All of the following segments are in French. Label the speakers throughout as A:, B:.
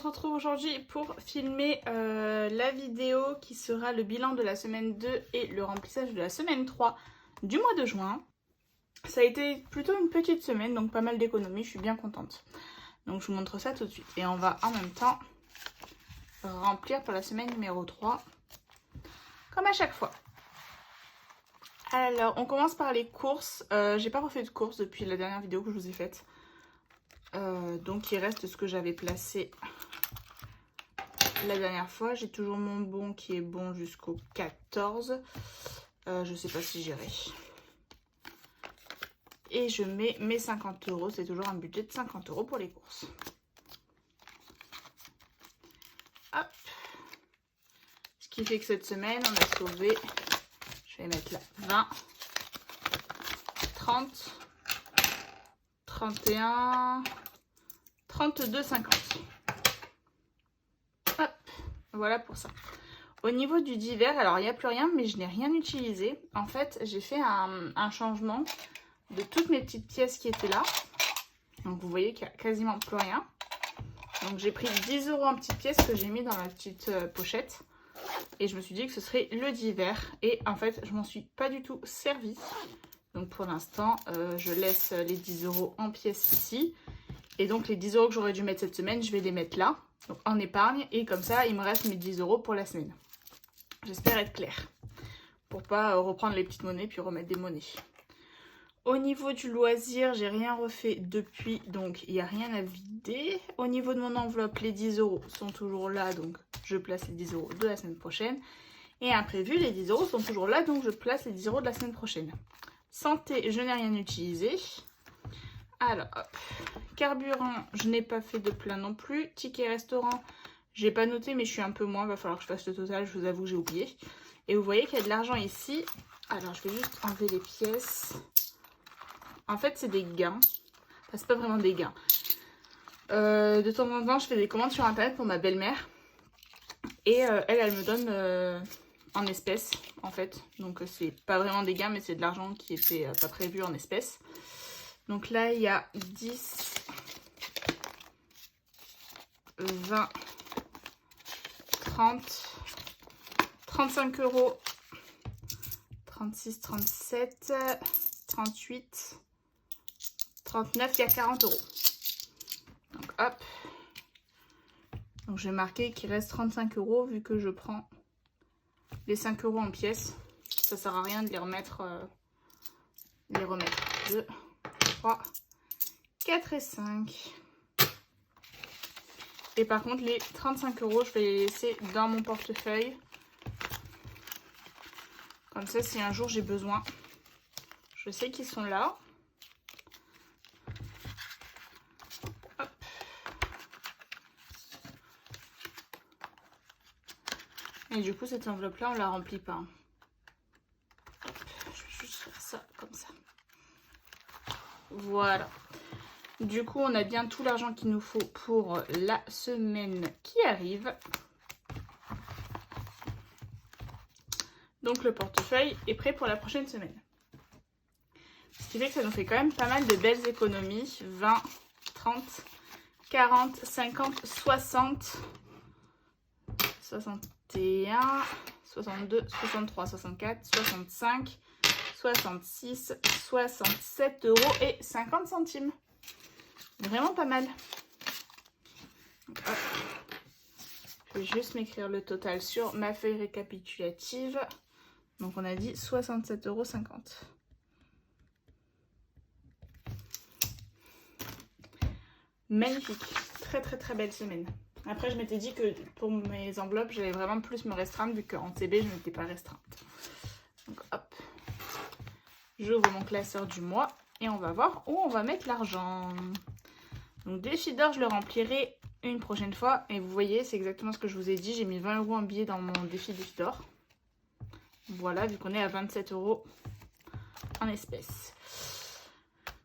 A: se retrouve aujourd'hui pour filmer la vidéo qui sera le bilan de la semaine 2 et le remplissage de la semaine 3 du mois de juin. Ça a été plutôt une petite semaine, donc pas mal d'économies, je suis bien contente. Donc je vous montre ça tout de suite. Et on va en même temps remplir pour la semaine numéro 3, comme à chaque fois. Alors, on commence par les courses. J'ai pas refait de courses depuis la dernière vidéo que je vous ai faite. Donc il reste ce que j'avais placé la dernière fois. J'ai toujours mon bon qui est bon jusqu'au 14. Je sais pas si j'irai. Et je mets mes 50 €. C'est toujours un budget de 50 € pour les courses. Hop. Ce qui fait que cette semaine, on a sauvé, je vais mettre là, 20, 30, 31, 32,50. Hop, voilà pour ça. Au niveau du divers, alors il n'y a plus rien, mais je n'ai rien utilisé. En fait, j'ai fait un changement de toutes mes petites pièces qui étaient là. Donc vous voyez qu'il n'y a quasiment plus rien. Donc j'ai pris 10 € en petites pièces que j'ai mis dans ma petite pochette. Et je me suis dit que ce serait le divers. Et en fait, je m'en suis pas du tout servi. Donc pour l'instant, je laisse les 10 € en pièces ici. Et donc les 10 € que j'aurais dû mettre cette semaine, je vais les mettre là. Donc en épargne. Et comme ça, il me reste mes 10 € pour la semaine. J'espère être claire. Pour pas reprendre les petites monnaies puis remettre des monnaies. Au niveau du loisir, j'ai rien refait depuis, donc il n'y a rien à vider. Au niveau de mon enveloppe, les 10 € sont toujours là, donc je place les 10 € de la semaine prochaine. Et imprévu, les 10 € sont toujours là, donc je place les 10 € de la semaine prochaine. Santé, je n'ai rien utilisé. Alors, hop. Carburant, je n'ai pas fait de plein non plus. Ticket restaurant, j'ai pas noté, mais je suis un peu moins. Il va falloir que je fasse le total, je vous avoue que j'ai oublié. Et vous voyez qu'il y a de l'argent ici. Alors, je vais juste enlever les pièces. En fait, c'est des gains. Enfin, c'est pas vraiment des gains. De temps en temps, je fais des commandes sur internet pour ma belle-mère. Et elle me donne en espèces, en fait. Donc, c'est pas vraiment des gains, mais c'est de l'argent qui était pas prévu en espèces. Donc là, il y a 10, 20, 30, 35 €, 36, 37, 38... 39, il y a 40 €. Donc hop. Donc j'ai marqué qu'il reste 35 € vu que je prends les 5 € en pièces. Ça sert à rien de les remettre. 2, 3, 4 et 5. Et par contre les 35 €, je vais les laisser dans mon portefeuille. Comme ça, si un jour j'ai besoin, je sais qu'ils sont là. Et du coup, cette enveloppe-là, on la remplit pas. Hop, je vais juste faire ça comme ça. Voilà. Du coup, on a bien tout l'argent qu'il nous faut pour la semaine qui arrive. Donc, le portefeuille est prêt pour la prochaine semaine. Ce qui fait que ça nous fait quand même pas mal de belles économies. 20, 30, 40, 50, 60, 61, 62, 63, 64, 65, 66, 67 € et 50 centimes. Vraiment pas mal. Donc, hop. Je vais juste m'écrire le total sur ma feuille récapitulative. Donc on a dit 67,50 €. Magnifique. Très très très belle semaine. Après, je m'étais dit que pour mes enveloppes, j'allais vraiment plus me restreindre vu qu'en CB, je n'étais pas restreinte. Donc, hop. J'ouvre mon classeur du mois et on va voir où on va mettre l'argent. Donc, défi d'or, je le remplirai une prochaine fois. Et vous voyez, c'est exactement ce que je vous ai dit. J'ai mis 20 € en billets dans mon défi d'or. Voilà, vu qu'on est à 27 € en espèces.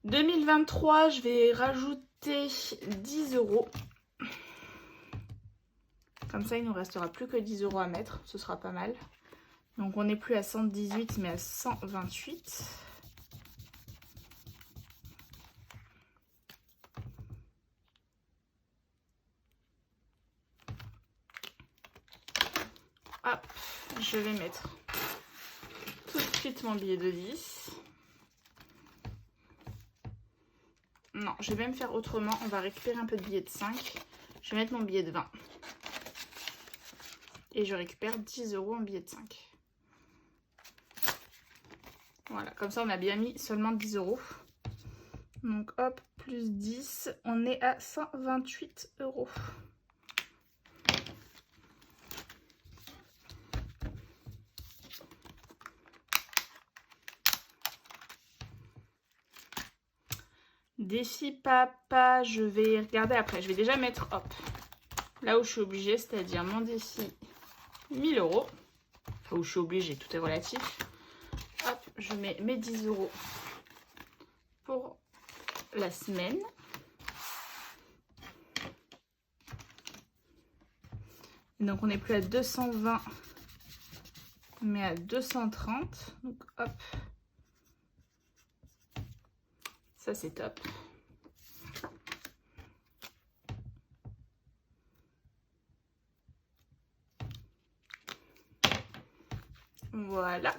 A: 2023, je vais rajouter 10 €. Comme ça, il ne nous restera plus que 10 € à mettre. Ce sera pas mal. Donc, on n'est plus à 118, mais à 128. hop, je vais mettre tout de suite mon billet de 10. Non, je vais même faire autrement. On va récupérer un peu de billets de 5. Je vais mettre mon billet de 20. Et je récupère 10 € en billet de 5. Voilà, comme ça on a bien mis seulement 10 €. Donc hop, plus 10, on est à 128 €. Défi papa, je vais regarder après. Je vais déjà mettre, hop, là où je suis obligée, c'est-à-dire mon défi 1000 €. Enfin, où je suis obligée, tout est relatif. Hop, je mets mes 10 € pour la semaine. Donc on n'est plus à 220, mais à 230. Donc hop. Ça c'est top. Voilà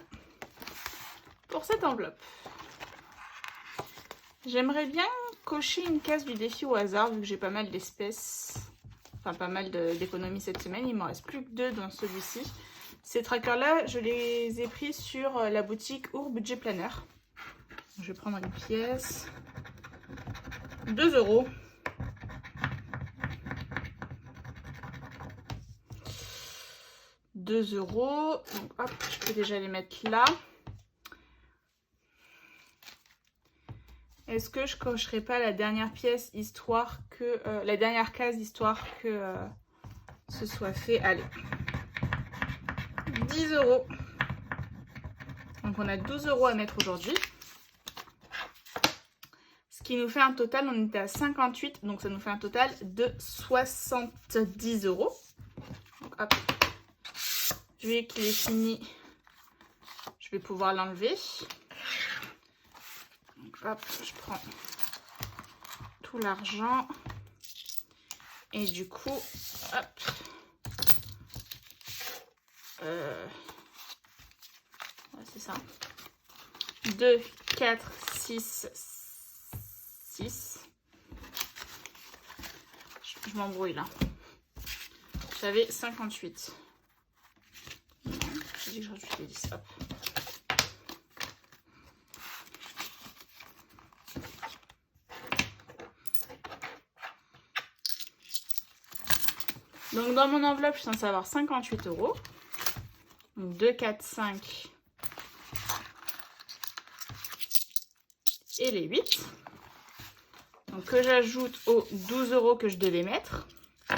A: pour cette enveloppe. J'aimerais bien cocher une case du défi au hasard vu que j'ai pas mal d'espèces, enfin pas mal d'économies cette semaine. Il m'en reste plus que 2 dans celui-ci. Ces trackers là, je les ai pris sur la boutique Our Budget Planner. Je vais prendre une pièce. 2 €. Donc hop, je peux déjà les mettre là. Est-ce que je cocherai pas la dernière pièce histoire que la dernière case histoire que ce soit fait? Allez, 10 €. Donc on a 12 € à mettre aujourd'hui. Ce qui nous fait un total, on était à 58, donc ça nous fait un total de 70 €. Donc hop, vu qu'il est fini, je vais pouvoir l'enlever. Donc hop, je prends tout l'argent. Et du coup, hop. Ouais, c'est ça. 2, 4, 6, 6. Je m'embrouille là. J'avais 58. Non, j'ai dit que je rajoute les 10. Hop. Donc dans mon enveloppe, je suis censée avoir 58 €. Donc 2, 4, 5 et les 8. Donc que j'ajoute aux 12 € que je devais mettre. Ça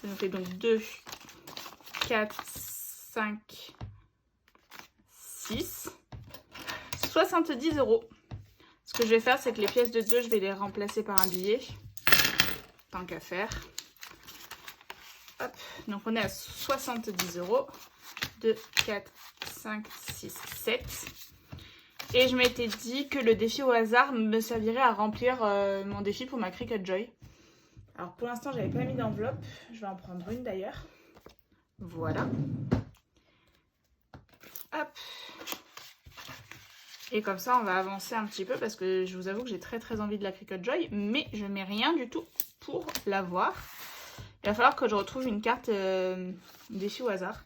A: nous fait donc 2, 4, 5, 6, 70 €. Ce que je vais faire, c'est que les pièces de 2, je vais les remplacer par un billet. Tant qu'à faire. Hop. Donc on est à 70 €. 2, 4, 5, 6, 7. Et je m'étais dit que le défi au hasard me servirait à remplir mon défi pour ma Cricut Joy. Alors pour l'instant, j'avais pas mis d'enveloppe. Je vais en prendre une d'ailleurs. Voilà. Hop. Et comme ça, on va avancer un petit peu parce que je vous avoue que j'ai très envie de la Cricut Joy, mais je mets rien du tout pour l'avoir. Il va falloir que je retrouve une carte défi au hasard.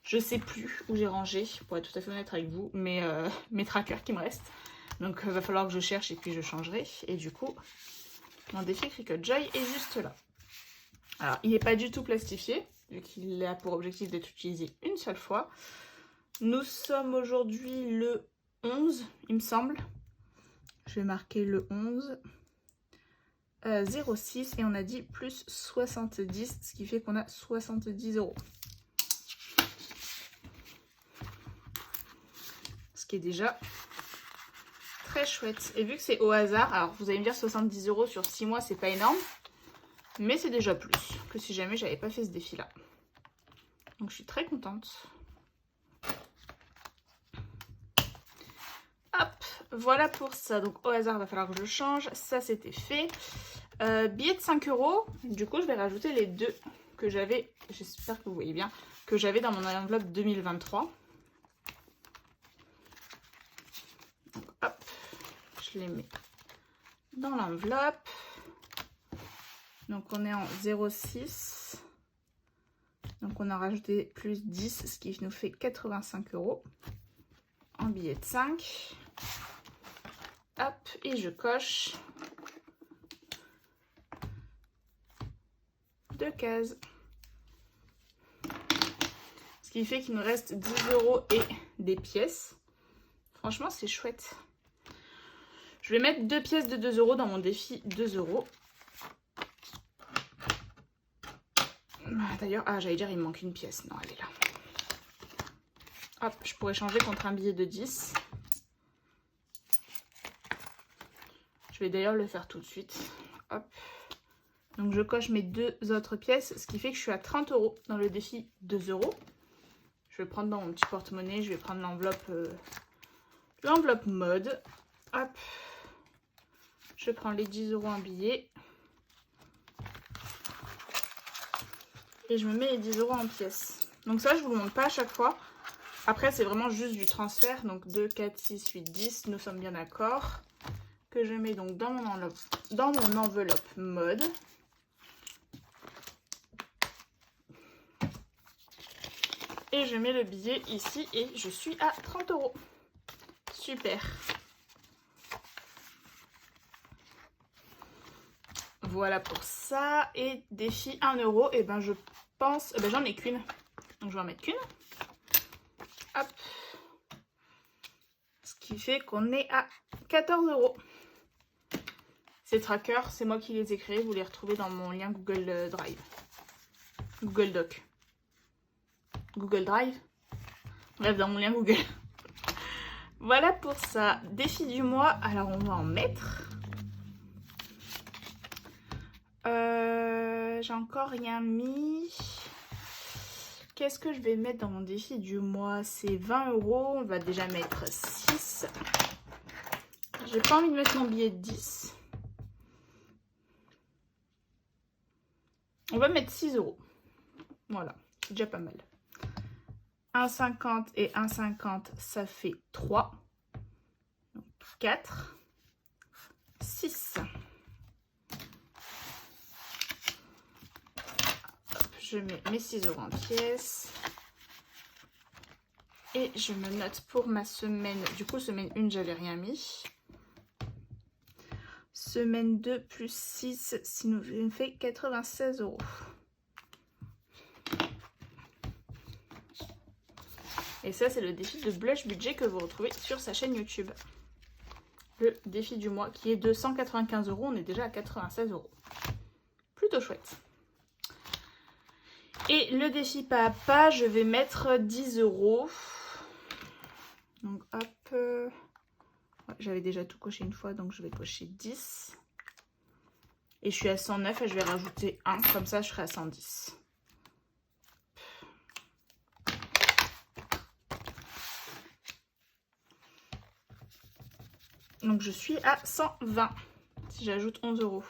A: Je sais plus où j'ai rangé, pour être tout à fait honnête avec vous, mes trackers qui me restent. Donc il va falloir que je cherche et puis je changerai. Et du coup, mon défi Cricut Joy est juste là. Alors, il n'est pas du tout plastifié, vu qu'il a pour objectif d'être utilisé une seule fois. Nous sommes aujourd'hui le 11, il me semble. Je vais marquer le 11. 06 et on a dit plus 70, ce qui fait qu'on a 70 €. Ce qui est déjà très chouette. Et vu que c'est au hasard, alors vous allez me dire 70 € sur 6 mois, c'est pas énorme. Mais c'est déjà plus que si jamais j'avais pas fait ce défi-là. Donc je suis très contente. Hop, voilà pour ça. Donc au hasard, il va falloir que je change. Ça, c'était fait. Billet de 5 €. Du coup, je vais rajouter les 2 que j'avais j'espère que vous voyez bien, que j'avais dans mon enveloppe 2023. Donc, hop, je les mets dans l'enveloppe. Donc on est en 0,6. Donc on a rajouté plus 10, ce qui nous fait 85 € en billet de 5. Hop, et je coche 2 cases. Ce qui fait qu'il nous reste 10 € et des pièces. Franchement, c'est chouette. Je vais mettre 2 pièces de 2 € dans mon défi 2 €. D'ailleurs, j'allais dire, il me manque une pièce. Non, elle est là. Hop, je pourrais changer contre un billet de 10. Je vais d'ailleurs le faire tout de suite. Hop. Donc, je coche mes 2 autres pièces, ce qui fait que je suis à 30 € dans le défi 2 €. Je vais prendre dans mon petit porte-monnaie, je vais prendre l'enveloppe mode. Hop. Je prends les 10 € en billets. Et je me mets les 10 € en pièces. Donc ça, je ne vous le montre pas à chaque fois. Après, c'est vraiment juste du transfert. Donc 2, 4, 6, 8, 10. Nous sommes bien d'accord. Que je mets donc dans mon enveloppe mode. Et je mets le billet ici et je suis à 30 €. Super. Voilà pour ça. Et défi 1 €. Et ben je pense... j'en ai qu'une. Donc je vais en mettre qu'une. Hop. Ce qui fait qu'on est à 14 €. Ces trackers, c'est moi qui les ai créés. Vous les retrouvez dans mon lien Google Drive. Google Doc. Google Drive. Bref, dans mon lien Google. Voilà pour ça. Défi du mois. Alors, on va en mettre. J'ai encore rien mis. Qu'est-ce que je vais mettre dans mon défi du mois? C'est 20 €. On va déjà mettre 6. J'ai pas envie de mettre mon billet de 10. On va mettre 6 €. Voilà, c'est déjà pas mal. 1,50 et 1,50, ça fait 3. Donc 4. 6. Je mets mes 6 € en pièces. Et je me note pour ma semaine. Du coup, semaine 1, j'avais rien mis. Semaine 2 plus 6, ça nous fait 96 €. Et ça, c'est le défi de Blush Budget que vous retrouvez sur sa chaîne YouTube. Le défi du mois qui est de 195 €. On est déjà à 96 €. Plutôt chouette. Et le défi pas à pas, je vais mettre 10 €. Donc hop. J'avais déjà tout coché une fois, donc je vais cocher 10. Et je suis à 109 et je vais rajouter 1. Comme ça, je serai à 110. Donc je suis à 120 si j'ajoute 11 €.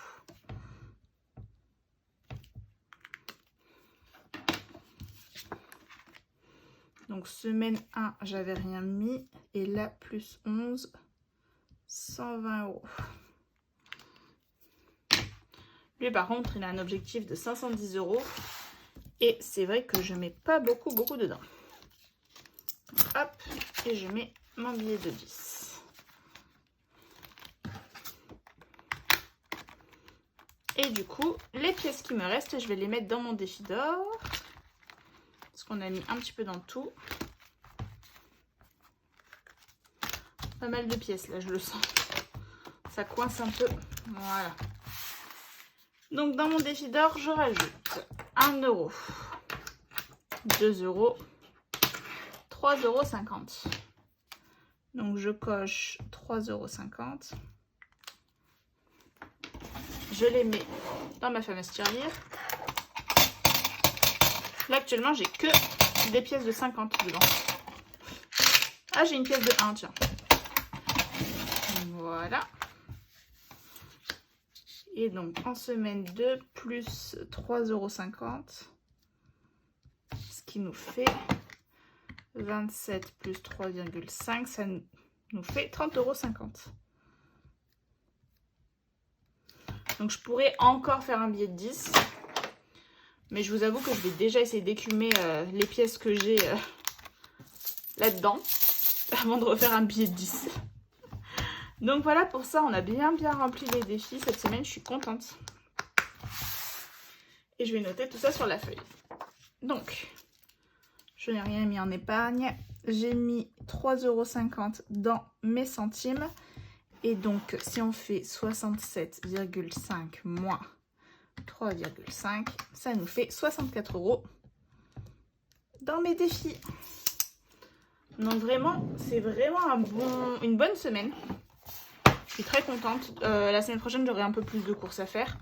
A: Donc semaine 1, j'avais rien mis. Et là, plus 11, 120 €. Lui, par contre, il a un objectif de 510 €. Et c'est vrai que je mets pas beaucoup dedans. Hop, et je mets mon billet de 10. Et du coup, les pièces qui me restent, je vais les mettre dans mon défi d'or. Parce qu'on a mis un petit peu dans tout. Pas mal de pièces, là, je le sens. Ça coince un peu. Voilà. Donc, dans mon défi d'or, je rajoute 1 €, 2 €, 3,50 €. Donc, je coche 3,50 €. Je les mets dans ma fameuse tirelire. Là, actuellement, j'ai que des pièces de 50 dedans. Ah, j'ai une pièce de 1, tiens. Voilà. Et donc, en semaine 2, plus 3,50 €. qui nous fait 27 plus 3,5, ça nous fait 30,50 €. Donc je pourrais encore faire un billet de 10. Mais je vous avoue que je vais déjà essayer d'écumer les pièces que j'ai là-dedans. Avant de refaire un billet de 10. Donc voilà, pour ça, on a bien rempli les défis cette semaine. Je suis contente. Et je vais noter tout ça sur la feuille. Donc, je n'ai rien mis en épargne. J'ai mis 3,50 € dans mes centimes. Et donc, si on fait 67,5 moins 3,5, ça nous fait 64 € dans mes défis. Donc vraiment, c'est vraiment une bonne semaine. Je suis très contente. La semaine prochaine, j'aurai un peu plus de courses à faire.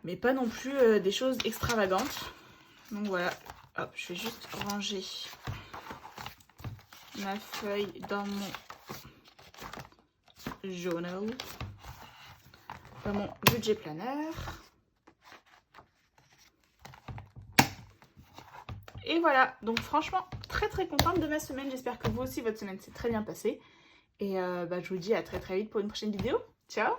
A: Mais pas non plus des choses extravagantes. Donc voilà. Hop, je vais juste ranger ma feuille dans mon journal. Dans mon budget planner. Et voilà, donc franchement, très contente de ma semaine. J'espère que vous aussi, votre semaine s'est très bien passée. Et je vous dis à très vite pour une prochaine vidéo. Ciao!